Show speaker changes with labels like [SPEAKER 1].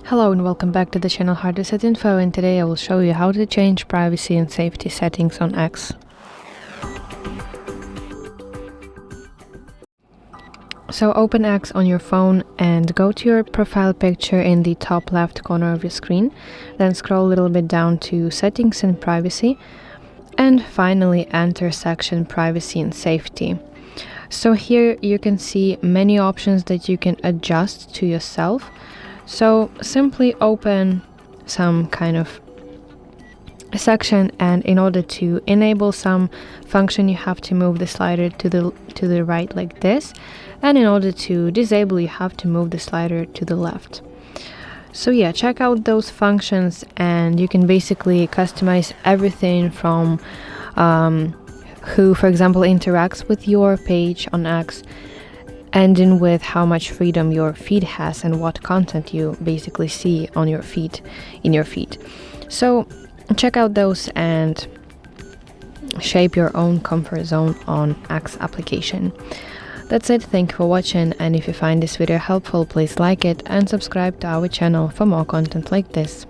[SPEAKER 1] Hello and welcome back to the channel How to Set Info, and today I will show you how to change privacy and safety settings on X. So open X on your phone and go to your profile picture in the top left corner of your screen, then scroll a little bit down to Settings and Privacy, and finally enter section Privacy and Safety. So here you can see many options that you can adjust to yourself. So simply open some kind of section, and in order to enable some function you have to move the slider to the right like this, and in order to disable you have to move the slider to the left. So yeah, check out those functions and you can basically customize everything from who, for example, interacts with your page on X, ending with how much freedom your feed has and what content you basically see on your feed, in your feed. So check out those and shape your own comfort zone on X application. That's it, thank you for watching, and if you find this video helpful, please like it and subscribe to our channel for more content like this.